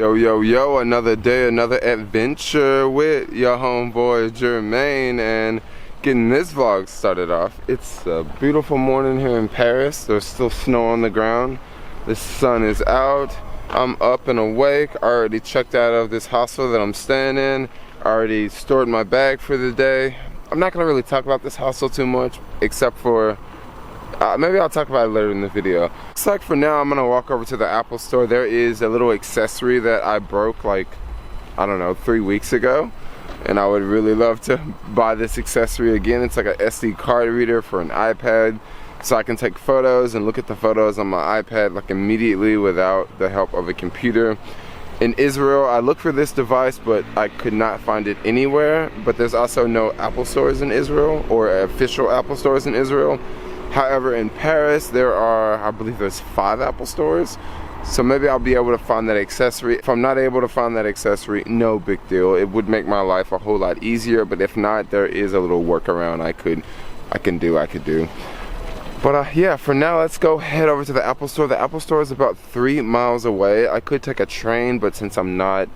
Yo, another day, another adventure with your homeboy Jermaine, and getting this vlog started off. It's a beautiful morning here in Paris. There's still snow on the ground. The sun is out. I'm up and awake. I already checked out of this hostel that I'm staying in. I already stored my bag for the day. I'm not gonna really talk about this hostel too much, except for maybe I'll talk about it later in the video. Looks like for now I'm gonna walk over to the Apple store. There is a little accessory that I broke like, I don't know, 3 weeks ago, and I would really love to buy this accessory again. It's like an SD card reader for an iPad, so I can take photos and look at the photos on my iPad like immediately without the help of a computer. In Israel, I looked for this device, but I could not find it anywhere. But there's also no Apple stores in Israel, or official Apple stores in Israel. However, in Paris, there are, I believe there's 5 Apple stores. So maybe I'll be able to find that accessory. If I'm not able to find that accessory, no big deal. It would make my life a whole lot easier, but if not, there is a little workaround I could do. But yeah, for now, let's go head over to the Apple store. The Apple store is about 3 miles away. I could take a train, but since I'm not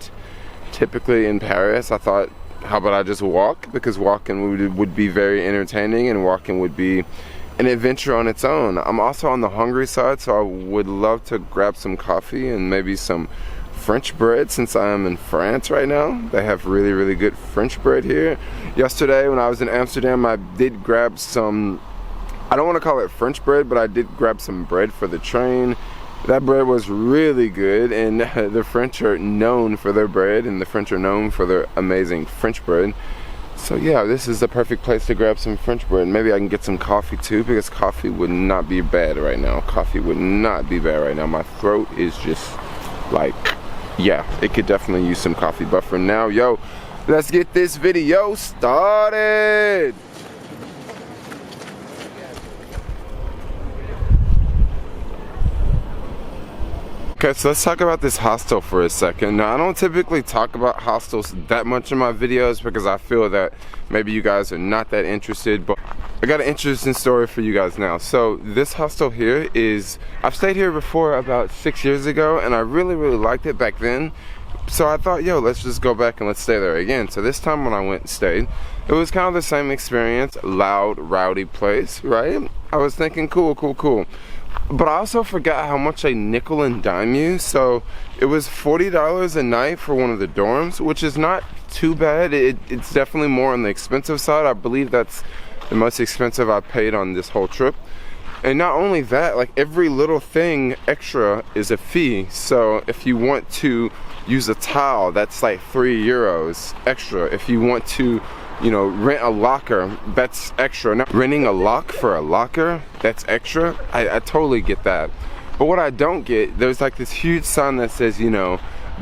typically in Paris, I thought, how about I just walk? Because walking would be very entertaining, and walking would be an adventure on its own. I'm also on the hungry side, so I would love to grab some coffee and maybe some French bread, since I am in France right now. They have really, really good French bread here. Yesterday when I was in Amsterdam, I did grab some, I don't want to call it French bread, but I did grab some bread for the train. That bread was really good, and the French are known for their bread, and the French are known for their amazing French bread. So yeah, this is the perfect place to grab some French bread. Maybe I can get some coffee too, because coffee would not be bad right now. Coffee would not be bad right now. My throat is just like, yeah, it could definitely use some coffee. But for now, yo, let's get this video started. Okay, so let's talk about this hostel for a second. Now, I don't typically talk about hostels that much in my videos because I feel that maybe you guys are not that interested, but I got an interesting story for you guys now. So this hostel here is, I've stayed here before about 6 years ago, and I really, really liked it back then. So I thought, yo, let's just go back and let's stay there again. So this time when I went and stayed, it was kind of the same experience. Loud, rowdy place, right? I was thinking, cool. But I also forgot how much they nickel and dime you. So it was $40 a night for one of the dorms, which is not too bad. It's definitely more on the expensive side. I believe that's the most expensive I paid on this whole trip. And not only that, like every little thing extra is a fee. So if you want to use a towel, that's like €3 extra. If you want to, you know, rent a locker, that's extra. Now, renting a lock for a locker, that's extra. I totally get that. But what I don't get, there's like this huge sign that says, you know,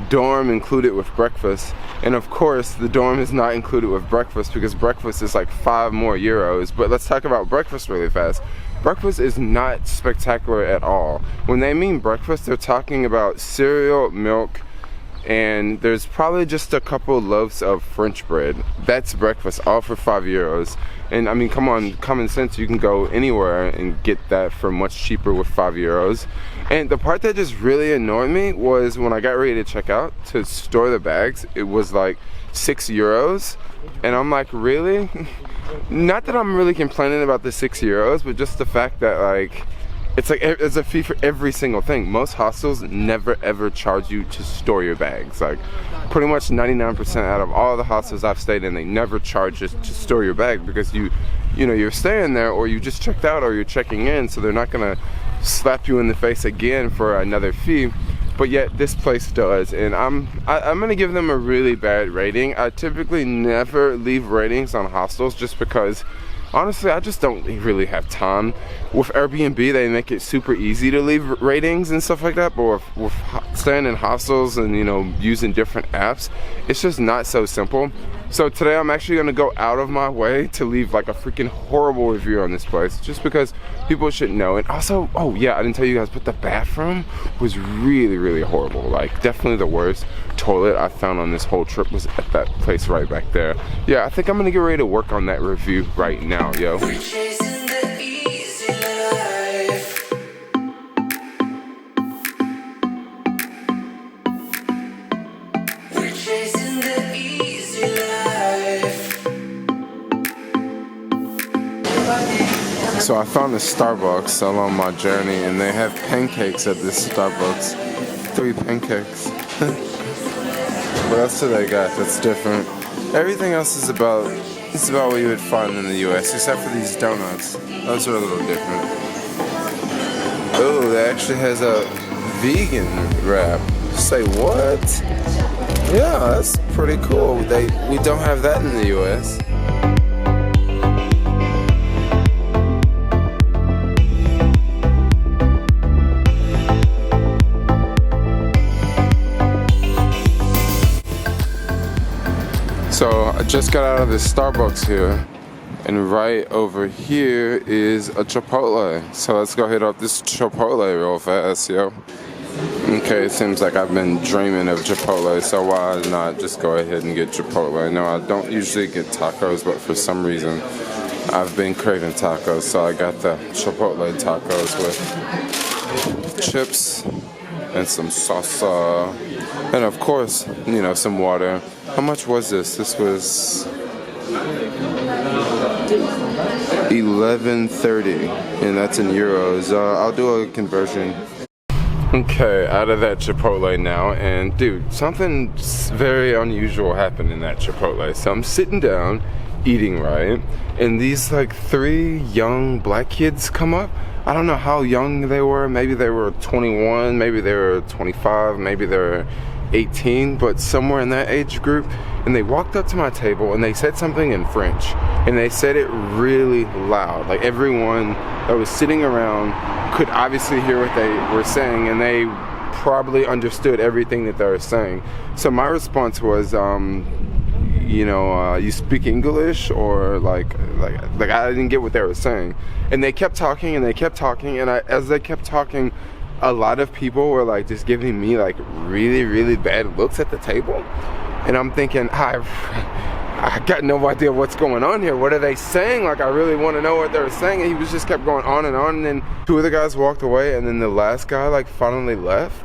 dorm included with breakfast. And of course, the dorm is not included with breakfast because breakfast is like €5 more. But let's talk about breakfast really fast. Breakfast is not spectacular at all. When they mean breakfast, they're talking about cereal, milk, and there's probably just a couple loaves of French bread. That's breakfast, all for €5. And I mean, come on, common sense, you can go anywhere and get that for much cheaper with €5. And the part that just really annoyed me was when I got ready to check out to store the bags, it was like €6. And I'm like, really? Not that I'm really complaining about the €6, but just the fact that like, it's like it's a fee for every single thing. Most hostels never ever charge you to store your bags. Like pretty much 99% out of all the hostels I've stayed in, they never charge you to store your bag because you know you're staying there, or you just checked out, or you're checking in, so they're not gonna slap you in the face again for another fee. But yet this place does, and I'm gonna give them a really bad rating. I typically never leave ratings on hostels just because honestly, I just don't really have time. With Airbnb, they make it super easy to leave ratings and stuff like that, but with staying in hostels and, you know, using different apps, it's just not so simple. So today I'm actually gonna go out of my way to leave like a freaking horrible review on this place, just because people should know. And also, oh yeah, I didn't tell you guys, but the bathroom was really, really horrible. Like definitely the worst toilet I found on this whole trip was at that place right back there. Yeah, I think I'm gonna get ready to work on that review right now, yo. chasing the easy life. So I found a Starbucks along my journey, and they have pancakes at this Starbucks. 3 pancakes. What else do they got that's different? Everything else is about what you would find in the US, except for these donuts. Those are a little different. Oh, that actually has a vegan wrap. Say what? Yeah, that's pretty cool. We don't have that in the US. So I just got out of the Starbucks here, and right over here is a Chipotle. So let's go hit up this Chipotle real fast, yo. Okay, it seems like I've been dreaming of Chipotle, so why not just go ahead and get Chipotle? No, I don't usually get tacos, but for some reason I've been craving tacos, so I got the Chipotle tacos with chips and some salsa, and of course, you know, some water. How much was this? This was $11.30, and that's in euros. I'll do a conversion. Okay, out of that Chipotle now, and dude, something very unusual happened in that Chipotle. So I'm sitting down, eating, right, and these like 3 young black kids come up. I don't know how young they were. Maybe they were 21, maybe they were 25, maybe they were 18, but somewhere in that age group. And they walked up to my table and they said something in French, and they said it really loud. Like everyone that was sitting around could obviously hear what they were saying, and they probably understood everything that they were saying. So my response was, you know, you speak English, or like I didn't get what they were saying. And they kept talking and they kept talking, and as they kept talking, a lot of people were like just giving me like really, really bad looks at the table. And I'm thinking, I got no idea what's going on here. What are they saying? Like, I really want to know what they were saying. And he was just kept going on, and then 2 of the guys walked away, and then the last guy like finally left.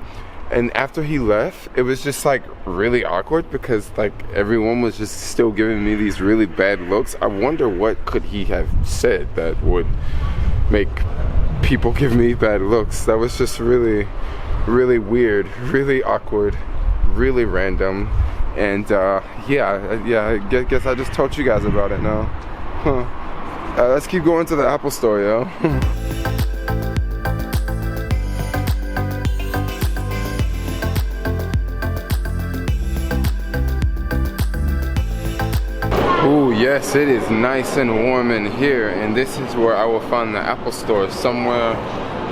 And after he left, it was just like really awkward, because like everyone was just still giving me these really bad looks. I wonder what could he have said that would make people give me bad looks. That was just really, really weird, really awkward, really random. And yeah, I guess I just told you guys about it now. Let's keep going to the Apple store, yo. Ooh, yes, it is nice and warm in here, and this is where I will find the Apple store, somewhere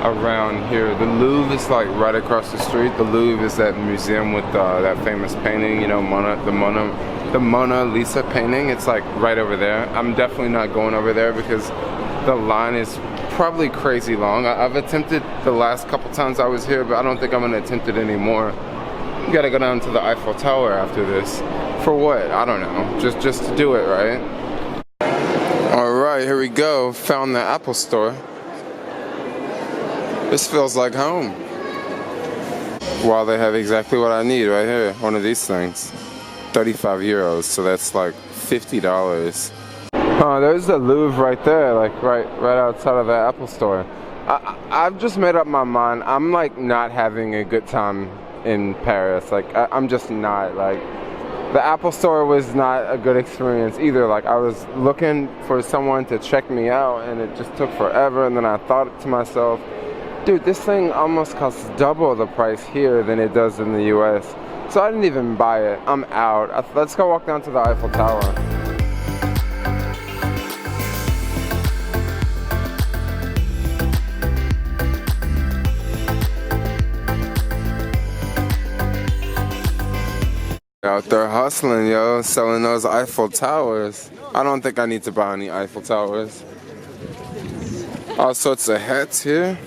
around here. The Louvre is like right across the street. The Louvre is that museum with that famous painting, you know, the Mona Lisa painting. It's like right over there. I'm definitely not going over there because the line is probably crazy long. I've attempted the last couple times I was here, but I don't think I'm gonna attempt it anymore. You gotta go down to the Eiffel Tower after this. For what? I don't know. Just to do it, right? All right, here we go. Found the Apple store. This feels like home. Wow, they have exactly what I need right here. One of these things. 35 euros, so that's like $50. There's the Louvre right there, like right outside of the Apple store. I've just made up my mind. I'm like not having a good time in Paris. Like I'm just not. Like the Apple store was not a good experience either. Like I was looking for someone to check me out, and it just took forever. And then I thought to myself, dude, this thing almost costs double the price here than it does in the US. So I didn't even buy it. I'm out. Let's go walk down to the Eiffel Tower. Out there hustling, yo, selling those Eiffel Towers. I don't think I need to buy any Eiffel Towers. All sorts of hats here.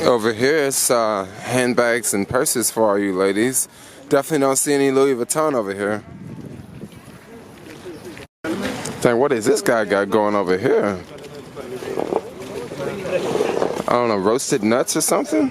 Over here, it's handbags and purses for all you ladies. Definitely don't see any Louis Vuitton over here. Dang, what is this guy got going over here? I don't know, roasted nuts or something?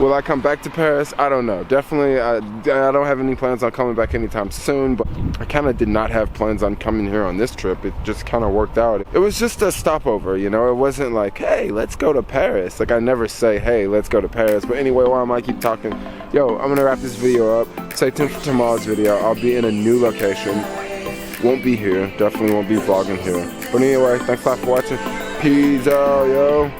Will I come back to Paris? I don't know. Definitely, I don't have any plans on coming back anytime soon, but I kind of did not have plans on coming here on this trip. It just kind of worked out. It was just a stopover, you know? It wasn't like, hey, let's go to Paris. Like, I never say, hey, let's go to Paris. But anyway, while I might keep talking, yo, I'm gonna wrap this video up. Stay tuned for tomorrow's video. I'll be in a new location. Won't be here. Definitely won't be vlogging here. But anyway, thanks a lot for watching. Peace out, yo.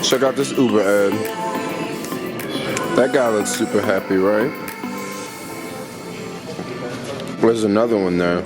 Check out this Uber ad. That guy looks super happy, right? There's another one there.